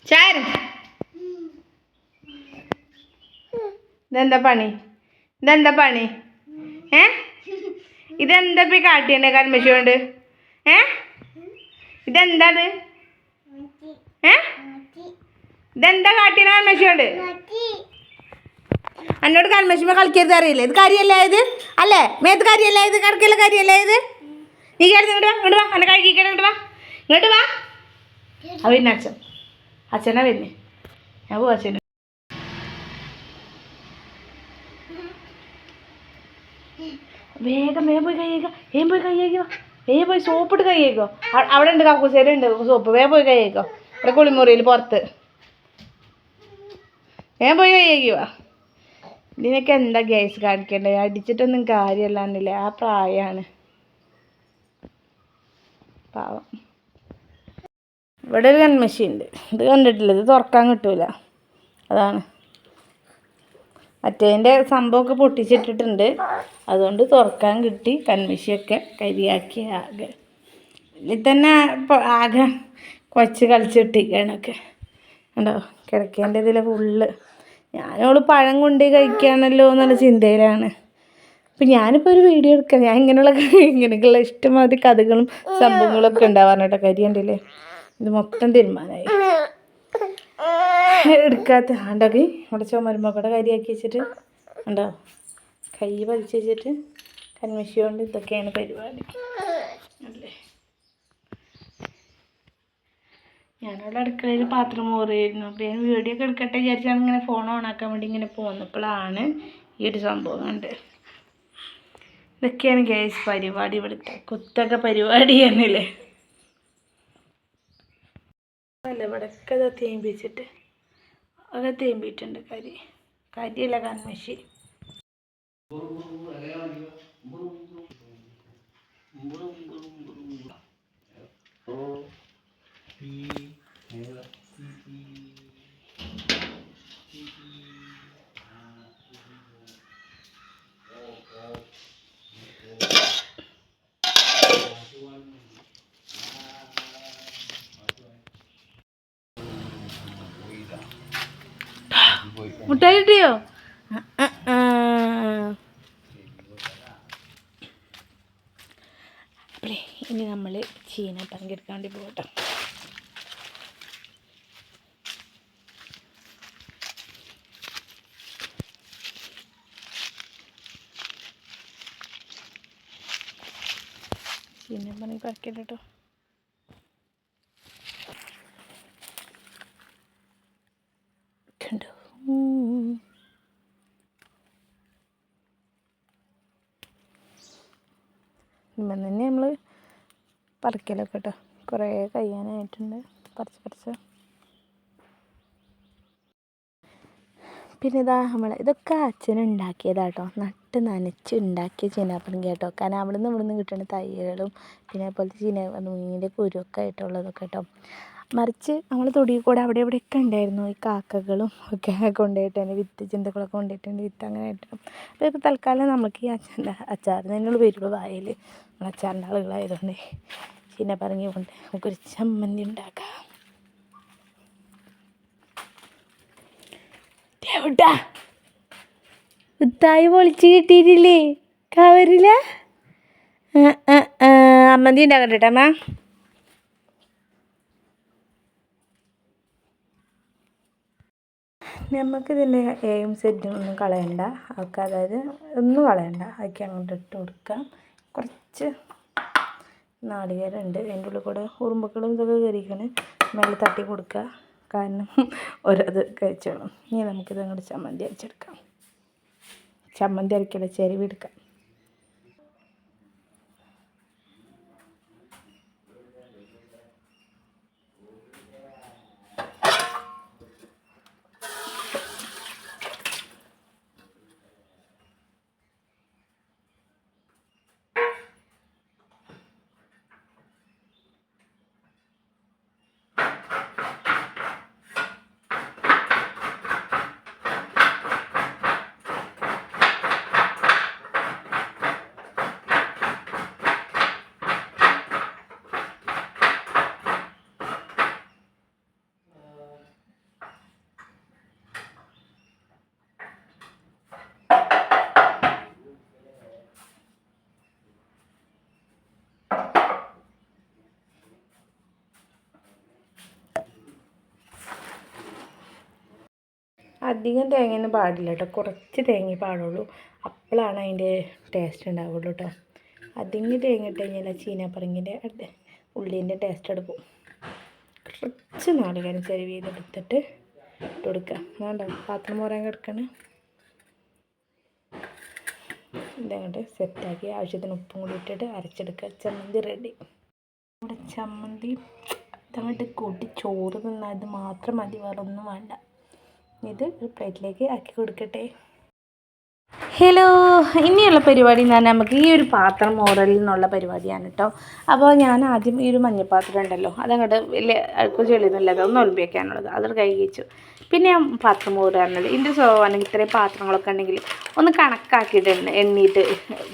ചായ ഇതെന്താ പണി? ഇതെന്താ പണി? ഇതെന്താ ഇപ്പം കാട്ടിയണ്ടേ കൺമശി കൊണ്ട്? ഇതെന്താത്? ഇതെന്താ കാട്ടിയ കൺമശി കൊണ്ട്? എന്നോട് കൺമശിമ കളിക്കരുത് അറിയില്ലേ? ഇത് കാര്യമല്ല ഇത് അല്ലേ? മേത്ത് കാര്യമല്ല ഇത്, കിടക്കല്ല കാര്യമല്ല ഇത്. നീ കിടന്ന് ഇങ്ങോട്ട് വാ, എന്നെ കഴിക്കാൻ ഇങ്ങോട്ട് വാ, ഇങ്ങോട്ട് വാ. ആ പിന്നെ അച്ഛനാ വരുന്നേ. ഞാൻ പോവാ അച്ഛന്. വേഗം പോയി കൈയ്യേക്കോ, പോയി കൈയ്യേക്കോ, പോയി സോപ്പിട്ട് കൈയ്യേക്കോ. അവിടെ ഉണ്ട് കക്കൂസേര ഉണ്ട് സോപ്പ്, പോയി കൈയ്യേക്കോ. ഇവിടെ കുളിമുറിയിൽ പുറത്ത് പോയി കൈയ്യേക്കുവാ. ഇതിനൊക്കെ എന്താ ഗ്യാസ് കാണിക്കണ്ടേ? അടിച്ചിട്ടൊന്നും കാര്യമല്ലാന്നില്ലേ, ആ പ്രായമാണ് പാവം. ഇവിടെ ഒരു കൺമശി ഉണ്ട്, ഇത് കണ്ടിട്ടില്ല, ഇത് തുറക്കാൻ കിട്ടൂല, അതാണ്. മറ്റേതിൻ്റെ സംഭവമൊക്കെ പൊട്ടിച്ചിട്ടിട്ടുണ്ട്, അതുകൊണ്ട് തുറക്കാൻ കിട്ടി. കൺമശിയൊക്കെ കരിയാക്കി ആകെ ഇതിൽ തന്നെ ആകെ കുഴച്ച് കളിച്ചിട്ടിരിക്കുകയാണൊക്കെ ഉണ്ടോ. കിടക്കേൻ്റെ ഇതിൽ ഫുള്ള് ഞാനോള് പഴം കൊണ്ട് കഴിക്കുകയാണല്ലോ എന്നുള്ള ചിന്തയിലാണ്. അപ്പം ഞാനിപ്പോൾ ഒരു വീഡിയോ എടുക്കാം. ഞാൻ ഇങ്ങനെയൊക്കെയുള്ള ഇഷ്ടമാതിരി കഥകളും സംഭവങ്ങളൊക്കെ ഉണ്ടാവാറുണ്ട്. കരിയണ്ടില്ലേ, ഇത് മൊത്തം തീരുമാനമായി. എടുക്കാത്ത ആണ്ടൊക്കെ ഇവിടെ ചുമരുമ്പോൾ കരിയാക്കി വെച്ചിട്ട് ഉണ്ടോ, കൈ പതിച്ച് വെച്ചിട്ട് കൺമശി കൊണ്ട് ഇതൊക്കെയാണ് പരിപാടി അല്ലേ. ഞാനവിടെ അടുക്കളയിൽ പാത്രം മോറിയായിരുന്നു. അപ്പോൾ ഞാൻ വീഡിയോ ഒക്കെ എടുക്കട്ടെ വിചാരിച്ചാണ് ഇങ്ങനെ ഫോൺ ഓണാക്കാൻ വേണ്ടി ഇങ്ങനെ പോന്നപ്പോഴാണ് ഈ ഒരു സംഭവം കണ്ട്. ഇതൊക്കെയാണ് ഗ്യാസ് പരിപാടി, ഇവിടുത്തെ കുത്തൊക്കെ പരിപാടി തന്നെയല്ലേ. അല്ല ഇവിടെയൊക്കെ അത് തേമ്പിച്ചിട്ട് ഒക്കെ തേമ്പിയിട്ടുണ്ട്. കരിയല്ല കൺമശി. മുട്ടായി കിട്ടിയോ? അപ്പളേ ഇനി നമ്മൾ ചീന പങ്കെടുക്കാൻ വേണ്ടി പോകട്ടോ. ചീന പണി പറിക്കട്ടോ. കണ്ടോ, ഇപ്പം തന്നെ നമ്മൾ പറിക്കലൊക്കെ കേട്ടോ. കുറേ കഴിയാനായിട്ടുണ്ട് പറിച്ച്. പിന്നെ ഇതാ ഇതൊക്കെ അച്ഛനുണ്ടാക്കിയതാട്ടോ, നട്ട് നനച്ച് ഉണ്ടാക്കിയ ചീനാപ്പറങ്കി കേട്ടോ. കാരണം ഇവിടുന്ന് കിട്ടുന്ന തൈകളും പിന്നെ അതുപോലത്തെ മീനിൻ്റെ കുരുവൊക്കെ ആയിട്ടുള്ളതൊക്കെ കേട്ടോ. മറിച്ച് നമ്മൾ തൊടിയിൽ കൂടെ അവിടെ ഇവിടെയൊക്കെ ഉണ്ടായിരുന്നു ഈ കാക്കകളും ഒക്കെ കൊണ്ടുപോയിട്ട് തന്നെ വിത്ത് ചിന്തകളൊക്കെ കൊണ്ടുപോയിട്ടുണ്ട്, വിത്ത് അങ്ങനെ ആയിട്ടും. അപ്പോൾ ഇപ്പോൾ തൽക്കാലം നമുക്ക് ഈ അച്ചാറിന് തന്നെയുള്ള വരുള്ളൂ വായിൽ. നമ്മൾ അച്ചാറിൻ്റെ ആളുകളായതുകൊണ്ട് ചീനാപ്പറങ്കി കൊണ്ട് നമുക്കൊരു ചമ്മന്തി ഉണ്ടാക്കാം. എവിടാ വിത്തായി പൊളിച്ച് കിട്ടിയിട്ടില്ലേ? കവറില്ല. അമ്മന്തി ഉണ്ടാക്കട്ടെ അമ്മ. നമുക്കിതിൻ്റെ എയും സെറ്റും ഒന്നും കളയണ്ട, ഒക്കെ അതായത് ഒന്നും കളയണ്ട, അതൊക്കെ അങ്ങോട്ട് ഇട്ട് കൊടുക്കാം. കുറച്ച് നാളികേരമുണ്ട്, അതിൻ്റെ ഉള്ളിൽ കൂടെ ഉറുമ്പുക്കളും ഇതൊക്കെ കയറിയിരിക്കണേ, മേലെ തട്ടി കൊടുക്കുക. കാരണം ഓരോത് കഴിച്ചോളും. ഇനി നമുക്കിത് അങ്ങോട്ട് ചമ്മന്തി അരച്ചെടുക്കാം. ചമ്മന്തി അരക്കല്ല, ചെരുവെടുക്കാം. അധികം തേങ്ങയൊന്നും പാടില്ല കേട്ടോ, കുറച്ച് തേങ്ങ പാടുള്ളൂ. അപ്പോഴാണ് അതിൻ്റെ ടേസ്റ്റ് ഉണ്ടാവുള്ളൂ കേട്ടോ. അധികം തേങ്ങ ഇട്ട് കഴിഞ്ഞാൽ ചീനപ്പറങ്ങിൻ്റെ ഉള്ളീൻ്റെ ടേസ്റ്റ് എടുക്കും. കുറച്ച് നാളികേരം ചെറിയ ചെയ്തെടുത്തിട്ട് ഇട്ട് കൊടുക്കുക. അതുകൊണ്ടോ പാത്രം മോറാൻ കിടക്കണേ. ഇതങ്ങോട്ട് സെറ്റാക്കി ആവശ്യത്തിന് ഉപ്പും കൂടി ഇട്ടിട്ട് അരച്ചെടുക്കുക. ചമ്മന്തി റെഡി. നമ്മുടെ ചമ്മന്തി ഇതങ്ങോട്ട് കൂട്ടി ചോറ് തിന്നാൽ ഇത് മാത്രം മതി, വേറെ ഒന്നും വേണ്ട. ഇത് ഒരു പ്ലേറ്റിലേക്ക് ആക്കി കൊടുക്കട്ടെ. ഹലോ, ഇനിയുള്ള പരിപാടി എന്ന് പറഞ്ഞാൽ നമുക്ക് ഈ ഒരു പാത്രം മോറലിൽ നിന്നുള്ള പരിപാടിയാണ് കേട്ടോ. അപ്പോൾ ഞാൻ ആദ്യം ഈ ഒരു മഞ്ഞപ്പാത്രം ഉണ്ടല്ലോ, അതങ്ങോട്ട് വലിയ അഴുക്കും ചെളിയൊന്നുമില്ലാതെ ഒന്ന് ഒളിപ്പിക്കാനുള്ളത് അതൊരു കൈ വെച്ചു. പിന്നെ ഞാൻ പാത്രം മോറുകയാണത്. ഇതിൻ്റെ സ്വഭാവമാണെങ്കിൽ ഇത്രയും പാത്രങ്ങളൊക്കെ ഉണ്ടെങ്കിൽ ഒന്ന് കണക്കാക്കിയിട്ട് എണ്ണീട്ട്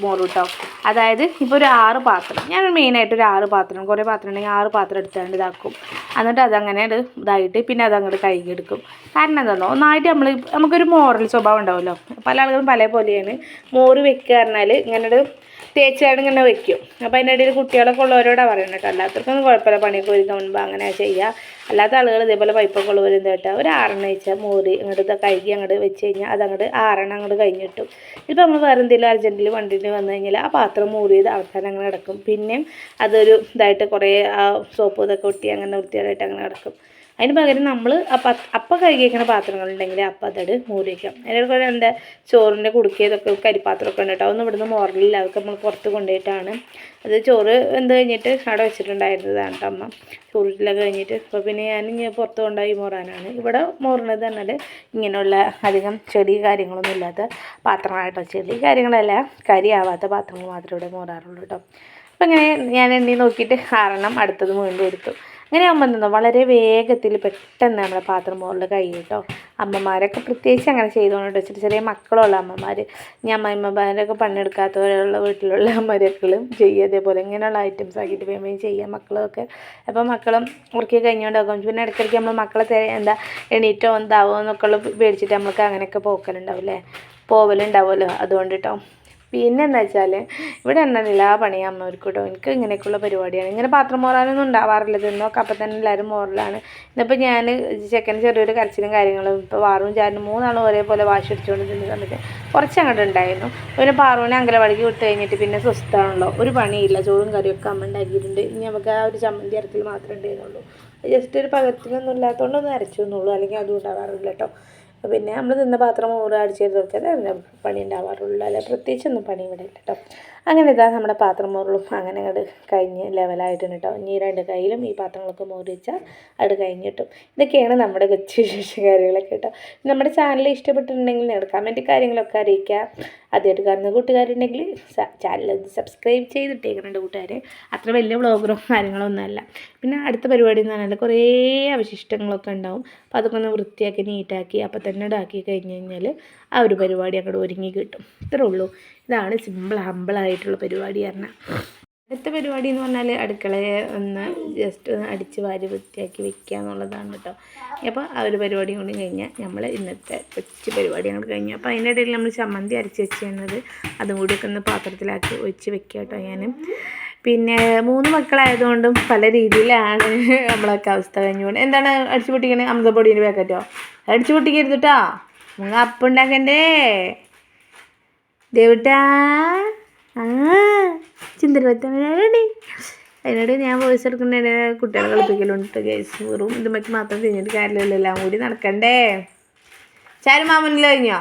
മോറും കേട്ടോ. അതായത് ഇപ്പോൾ ഒരു 6 പാത്രം, ഞാൻ മെയിനായിട്ട് ഒരു 6 പാത്രം, കുറേ പാത്രം ഉണ്ടെങ്കിൽ 6 പാത്രം എടുത്തുകൊണ്ട് ഇതാക്കും. എന്നിട്ട് അതങ്ങനെ ഇതായിട്ട് പിന്നെ അതങ്ങോട്ട് കഴുകിയെടുക്കും. കാരണം എന്താണോ, ഒന്നായിട്ട് നമുക്കൊരു മോറൽ സ്വഭാവം ഉണ്ടാവുമല്ലോ. പല ആളുകളും പല പോലെയാണ്. മോര് വെക്കുക പറഞ്ഞാൽ ഇങ്ങനെ തേച്ചാട് ഇങ്ങനെ വെക്കും. അപ്പോൾ അതിൻ്റെ ഇടയിൽ കുട്ടികളൊക്കെ ഉള്ളവരോടാണ് പറയുന്നത് കേട്ടോ. അല്ലാത്തവർക്കൊന്നും കുഴപ്പമില്ല, പണിയൊക്കെ ഒരുക്കാൻ മുൻപ് അങ്ങനെ ചെയ്യുക. അല്ലാത്ത ആളുകൾ ഇതേപോലെ പൈപ്പൊക്കെ ഉള്ളവർ എന്താ കേട്ടോ, ഒരു 6 വെച്ചാൽ മോര് ഇങ്ങോട്ട് കഴുകി അങ്ങോട്ട് വെച്ച് കഴിഞ്ഞാൽ അതങ്ങോട്ട് 6 അങ്ങോട്ട് കഴിഞ്ഞ് കിട്ടും. ഇപ്പോൾ നമ്മൾ വേറെ എന്തെങ്കിലും അർജൻറ്റിൽ വണ്ടിയിൽ വന്നു കഴിഞ്ഞാൽ ആ പാത്രം മോര് ചെയ്ത് അവസാനം അങ്ങനെ കിടക്കും. പിന്നെയും അതൊരു ഇതായിട്ട് കുറേ സോപ്പ് ഇതൊക്കെ ഒട്ടി അങ്ങനെ വൃത്തിയായിട്ട് അങ്ങനെ കിടക്കും. അതിന് പകരം നമ്മൾ അപ്പം കഴുകി വയ്ക്കുന്ന പാത്രങ്ങളുണ്ടെങ്കിൽ അപ്പം അതട് മൂടി വയ്ക്കാം. അതിൻ്റെ കൂടെ എൻ്റെ ചോറിൻ്റെ കുടുക്കിയതൊക്കെ കരിപ്പാത്രമൊക്കെ ഉണ്ട് കേട്ടോ. അതൊന്നും ഇവിടുന്ന് മോറലില്ല, അതൊക്കെ നമ്മൾ പുറത്ത് കൊണ്ടുപോയിട്ടാണ്. അത് ചോറ് വെന്ത് കഴിഞ്ഞിട്ട് അവിടെ വെച്ചിട്ടുണ്ടായിരുന്നതാണ് കേട്ടോ അമ്മ, ചോറിലൊക്കെ കഴിഞ്ഞിട്ട്. അപ്പോൾ പിന്നെ ഞാൻ പുറത്ത് കൊണ്ടുപോയി മോറാനാണ്. ഇവിടെ മോറുന്നത് പറഞ്ഞാൽ ഇങ്ങനെയുള്ള അധികം ചെടി കാര്യങ്ങളൊന്നും ഇല്ലാത്ത പാത്രങ്ങളായിട്ടോ. ചെടി കാര്യങ്ങളല്ല, കരിയാവാത്ത പാത്രങ്ങൾ മാത്രമേ ഇവിടെ മോറാറുള്ളൂ കേട്ടോ. അപ്പോൾ ഇങ്ങനെ ഞാൻ എണ്ണി നോക്കിയിട്ട് 6 അടുത്തത് വീണ്ടും എടുത്തു. അങ്ങനെ ആകുമ്പോൾ എന്താ വളരെ വേഗത്തിൽ പെട്ടെന്ന് നമ്മുടെ പാത്രം മോറിൽ കഴിയും കേട്ടോ. അമ്മമാരൊക്കെ പ്രത്യേകിച്ച് അങ്ങനെ ചെയ്തുകൊണ്ട് വെച്ചിട്ട്, ചെറിയ മക്കളുള്ള അമ്മമാർ, ഞാൻ അമ്മമാരൊക്കെ പണിയെടുക്കാത്തവരുള്ള വീട്ടിലുള്ള മരക്കളും ചെയ്യുക അതേപോലെ ഇങ്ങനെയുള്ള ഐറ്റംസ് ആക്കിയിട്ട് വേഗം ചെയ്യുക മക്കളൊക്കെ. അപ്പോൾ മക്കളും ഉറക്കി കഴിഞ്ഞുകൊണ്ടാകും. പിന്നെ ഇടയ്ക്കിടയ്ക്ക് നമ്മൾ മക്കളെ എണീറ്റോ എന്താവോ എന്നൊക്കെ ഉള്ള പേടിച്ചിട്ട് നമ്മൾക്ക് അങ്ങനെയൊക്കെ പോക്കലുണ്ടാവില്ലേ, പോവലുണ്ടാവുമല്ലോ. അതുകൊണ്ട് കേട്ടോ. പിന്നെ എന്താ വെച്ചാൽ ഇവിടെ എണ്ണ പണിയാൻ അമ്മവർക്ക് കേട്ടോ. എനിക്ക് ഇങ്ങനെയൊക്കെയുള്ള പരിപാടിയാണ്. ഇങ്ങനെ പാത്രം മോറാനൊന്നും ഉണ്ടാവാറില്ല, തിന്നൊക്കെ അപ്പം തന്നെ എല്ലാവരും മോറലാണ്. ഇന്നിപ്പോൾ ഞാൻ ചെക്കന് ചെറിയൊരു കരച്ചിലും കാര്യങ്ങളും, ഇപ്പോൾ വാറും ചാനും 3 ആളും ഒരേപോലെ വാശി അടിച്ചുകൊണ്ട് തിന്ന സമയത്ത് കുറച്ച് അങ്ങോട്ട് ഉണ്ടായിരുന്നു. പിന്നെ പാറുവിനെ അങ്കലവാടിക്ക് വിട്ട് കഴിഞ്ഞിട്ട് പിന്നെ സ്വസ്ഥമാണല്ലോ, ഒരു പണിയില്ല, ചോറും കറിയൊക്കെ അമ്മ ഉണ്ടാക്കിയിട്ടുണ്ട്. ഇനി നമുക്ക് ആ ഒരു ചമ്മന്തി അരത്തിൽ മാത്രമേ ഉണ്ടായിരുന്നുള്ളൂ. ജസ്റ്റ് ഒരു പകരത്തിനൊന്നും ഇല്ലാത്തതുകൊണ്ട് ഒന്ന് അരച്ചു എന്നുള്ളൂ, അല്ലെങ്കിൽ അതും ഉണ്ടാവാറില്ല കേട്ടോ. പിന്നെ നമ്മൾ തിന്ന പാത്രം മോറ് അടിച്ചു കൊടുത്താൽ അതിന് പണി ഉണ്ടാവാറുള്ളൂ, അല്ലെ പ്രത്യേകിച്ചൊന്നും പണി ഇവിടെ ഇല്ല കേട്ടോ. അങ്ങനെ ഇതാ നമ്മുടെ പാത്രം മോറലും അങ്ങനെ അങ്ങോട്ട് കഴിഞ്ഞ് ലെവലായിട്ടുണ്ട് കേട്ടോ. ഇനി 2 കയ്യിലും ഈ പാത്രങ്ങളൊക്കെ മോറി വെച്ചാൽ അത് കഴിഞ്ഞ് കിട്ടും. ഇതൊക്കെയാണ് നമ്മുടെ കൊച്ചു വിശേഷ കാര്യങ്ങളൊക്കെ കേട്ടോ. നമ്മുടെ ചാനൽ ഇഷ്ടപ്പെട്ടിട്ടുണ്ടെങ്കിൽ നിങ്ങൾ കമൻറ്റ് കാര്യങ്ങളൊക്കെ അറിയിക്കുക. ആദ്യമായിട്ട് കാണുന്ന കൂട്ടുകാരുണ്ടെങ്കിൽ ചാനൽ സബ്സ്ക്രൈബ് ചെയ്തിട്ടേക്കുന്നുണ്ട് കൂട്ടുകാർ. അത്ര വലിയ വ്ളോഗറും കാര്യങ്ങളൊന്നുമല്ല. പിന്നെ അടുത്ത പരിപാടി എന്ന് പറഞ്ഞാൽ കുറേ അവശിഷ്ടങ്ങളൊക്കെ ഉണ്ടാവും. അപ്പോൾ അതൊക്കെ ഒന്ന് വൃത്തിയാക്കി നീറ്റാക്കി അപ്പം തന്നെ ഇടാക്കി കഴിഞ്ഞ് കഴിഞ്ഞാൽ ആ ഒരു പരിപാടി അങ്ങോട്ട് ഒരുങ്ങി കിട്ടും. ഇത്രേ ഉള്ളൂ. ഇതാണ് ഹമ്പിളായിട്ടുള്ള പരിപാടി പറഞ്ഞാൽ. അടുത്ത പരിപാടി എന്ന് പറഞ്ഞാൽ അടുക്കളയെ ഒന്ന് ജസ്റ്റ് അടിച്ച് വാരി വൃത്തിയാക്കി വെക്കുക എന്നുള്ളതാണ് കേട്ടോ. അപ്പോൾ ആ ഒരു പരിപാടി കൊണ്ട് കഴിഞ്ഞാൽ നമ്മൾ ഇന്നത്തെ കൊച്ചു പരിപാടി അങ്ങോട്ട് കഴിഞ്ഞു. അപ്പോൾ അതിൻ്റെ ഇടയിൽ നമ്മൾ ചമ്മന്തി അരച്ച് വെച്ച് ചെയ്യുന്നത് അതും കൂടിയൊക്കെ ഒന്ന് പാത്രത്തിലാക്കി ഒഴിച്ച് വെക്കുക കേട്ടോ ഞാൻ. പിന്നെ 3 മക്കളായതുകൊണ്ടും പല രീതിയിലാണ് നമ്മളൊക്കെ അവസ്ഥ കഴിഞ്ഞുകൊണ്ട്. എന്താണ് അടിച്ചു പൊട്ടിക്കണേ? അമൃതപ്പൊടീൻ്റെ പാക്കറ്റോ? അടിച്ചു പൊട്ടിക്കരുത് കേട്ടോ, നിങ്ങൾ അപ്പം ഉണ്ടാക്കണ്ടേ ദേവിട്ടാ. ചിന്തരവത്തടി അതിനോട് ഞാൻ വോയിസ് എടുക്കുന്നതിന് കുട്ടികളെ കളിപ്പിക്കലുണ്ട് ഗൈസ്. വെറും ഇതുമ്മക്ക് മാത്രം തിരിഞ്ഞിട്ട് കാര്യമില്ല, എല്ലാം കൂടി നടക്കണ്ടേ. ചാരു മാമനിൽ കഴിഞ്ഞോ?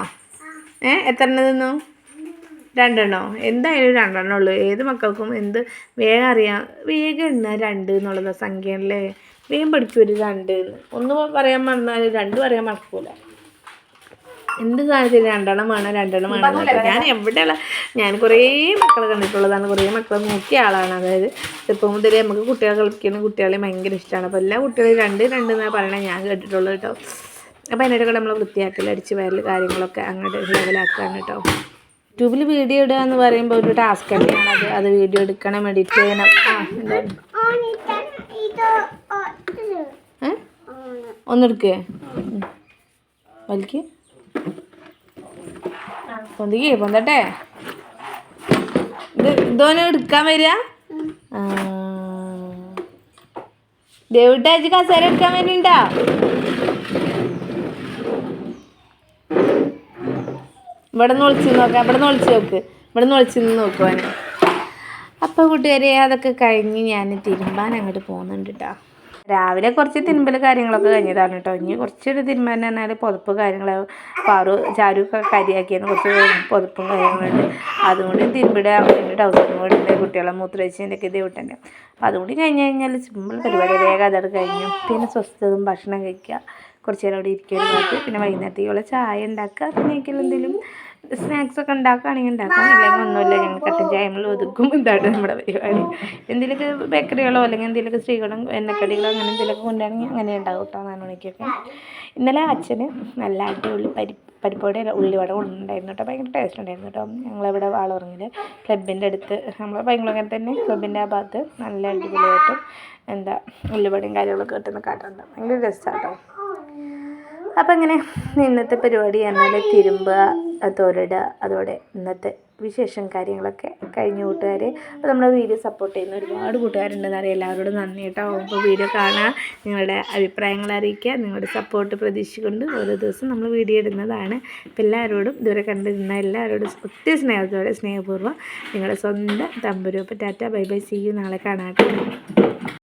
എത്ര എണ്ണം തിന്നു? 2 എണ്ണോ? എന്തായാലും 2 എണ്ണം ഉള്ളൂ. ഏത് മക്കൾക്കും എന്ത് വേഗം അറിയാം. വേഗം എണ്ണ 2 എന്നുള്ളത് സംഖ്യയല്ലേ. വേഗം പഠിക്കും ഒരു 2 എന്ന്. 1 പറയാൻ മറന്നാൽ 2 പറയാൻ മറക്കൂല. എന്ത് സാധനത്തിൽ 2 എണ്ണം വേണം, 2 എണ്ണം വേണം. ഞാൻ കുറേ മക്കളെ കണ്ടിട്ടുള്ളതാണ്, കുറേ മക്കളെ നോക്കിയ ആളാണ്. അതായത് ചെറുപ്പം മുതലേ നമുക്ക് കുട്ടികളെ കളിക്കുന്ന കുട്ടികളെ ഭയങ്കര ഇഷ്ടമാണ്. അപ്പോൾ എല്ലാ കുട്ടികളെയും 2 എന്നാണ് പറയണത് ഞാൻ കേട്ടിട്ടുള്ളൂ കേട്ടോ. അപ്പോൾ അതിനിടയ്ക്ക് നമ്മൾ വൃത്തിയാക്കൽ അടിച്ച് വരൽ കാര്യങ്ങളൊക്കെ അങ്ങോട്ട് ലെവലാക്കുകയാണ് കേട്ടോ. യൂട്യൂബിൽ വീഡിയോ ഇടുക എന്ന് പറയുമ്പോൾ ഒരു ടാസ്ക് തന്നെയാണ്. അത് വീഡിയോ എടുക്കണം, എഡിറ്റ് ചെയ്യണം. എന്താണ് ഒന്നെടുക്കേ വലിക്ക് പൊന്തട്ടെ. ഇതോനെ എടുക്കാൻ വരിക. ദേവിട്ടാച്ചി കസേര എടുക്കാൻ വരുന്നുണ്ടോ? ഇവിടെ നിന്ന് ഒളിച്ച് നോക്കാം, ഇവിടെ നിന്ന് ഒളിച്ച് നോക്ക്, ഇവിടെ നിന്ന് ഒളിച്ച് നിന്ന് നോക്കുവാൻ. അപ്പോൾ കൂട്ടുകാരെ അതൊക്കെ കഴിഞ്ഞ് ഞാൻ തിരുമ്പാൻ അങ്ങോട്ട് പോകുന്നുണ്ട് കേട്ടോ. രാവിലെ കുറച്ച് തിരുമ്പൽ കാര്യങ്ങളൊക്കെ കഴിഞ്ഞതാണ് കേട്ടോ. ഇനി കുറച്ചൊരു തിരുമ്പാൻ പറഞ്ഞാൽ പുതപ്പ് കാര്യങ്ങൾ ചാരുക്കെ കരിയാക്കിയാണ് കുറച്ച് പുതപ്പും കാര്യങ്ങളുണ്ട്. അതുകൊണ്ട് തിരുമ്പിടുക, പിന്നെ ടൗസറും കൂടി ഉണ്ട്, കുട്ടികളെ മൂത്രമൊഴിച്ചതിൻ്റെ ഒക്കെ ഇത് വിട്ടന്നെ. അപ്പോൾ അതുകൂടി കഴിഞ്ഞ് കഴിഞ്ഞാൽ സിമ്പിൾ പരിപാടി വേഗം അതോട് കഴിഞ്ഞു. പിന്നെ സ്വസ്ഥതും ഭക്ഷണം കഴിക്കുക, കുറച്ച് നേരം അവിടെ ഇരിക്കുക, പിന്നെ വൈകുന്നേരത്തേക്കുള്ള ചായ ഉണ്ടാക്കുക, പിന്നെ എന്തെങ്കിലും സ്നാക്സൊക്കെ ഉണ്ടാക്കുകയാണെങ്കിൽ ഉണ്ടാക്കാം, ഇല്ലെങ്കിൽ ഒന്നുമില്ല ഞങ്ങൾ കട്ടൻ ചായ നമ്മൾ ഒതുക്കും. ഇതാണ് നമ്മുടെ പരിപാടി. എന്തെങ്കിലുമൊക്കെ ബേക്കറികളോ അല്ലെങ്കിൽ എന്തെങ്കിലുമൊക്കെ സ്ത്രീകളും എണ്ണക്കടികളോ അങ്ങനെ എന്തെങ്കിലുമൊക്കെ കൊണ്ടുവരണമെങ്കിൽ അങ്ങനെ ഉണ്ടാകും കേട്ടോ 4 മണിക്കൊക്കെ. ഇന്നലെ അച്ഛന് നല്ല അടിപൊളി പരിപ്പോടെ ഉള്ളിവട കൊണ്ടുണ്ടായിരുന്നു കേട്ടോ. ഭയങ്കര ടേസ്റ്റ് ഉണ്ടായിരുന്നു കേട്ടോ. ഞങ്ങളിവിടെ വാളൂറിൽ ക്ലബിൻ്റെ അടുത്ത്, നമ്മൾ ഭയങ്കര തന്നെ ക്ലബിൻ്റെ ആ ഭാഗത്ത് നല്ല അടിപൊളിയായിട്ടും ഉള്ളിവടയും കാര്യങ്ങളൊക്കെ കിട്ടുന്ന കാട്ടുണ്ട്. ഭയങ്കര രസമാണ് കേട്ടോ. അപ്പം ഇങ്ങനെ ഇന്നത്തെ പരിപാടി എന്നാൽ തിരുമ്പുക, തോരിടുക, അതോടെ ഇന്നത്തെ വിശേഷം കാര്യങ്ങളൊക്കെ കഴിഞ്ഞ കൂട്ടുകാർ. അപ്പോൾ നമ്മുടെ വീഡിയോ സപ്പോർട്ട് ചെയ്യുന്ന ഒരുപാട് കൂട്ടുകാരുണ്ടെന്ന് അറിയാം. എല്ലാവരോടും നന്ദി കേട്ടോ. അപ്പോൾ വീഡിയോ കാണുക, നിങ്ങളുടെ അഭിപ്രായങ്ങൾ അറിയിക്കുക, നിങ്ങളുടെ സപ്പോർട്ട് പ്രതീക്ഷിച്ചുകൊണ്ട് ഓരോ ദിവസം നമ്മൾ വീഡിയോ ഇടുന്നതാണ്. അപ്പോൾ എല്ലാവരോടും ഇതുവരെ കണ്ടിരുന്ന എല്ലാവരോടും ഒത്തിരി സ്നേഹപൂർവ്വം നിങ്ങളുടെ സ്വന്തം തമ്പുരു. അപ്പോൾ tata, bye bye, see you, നാളെ കാണാം.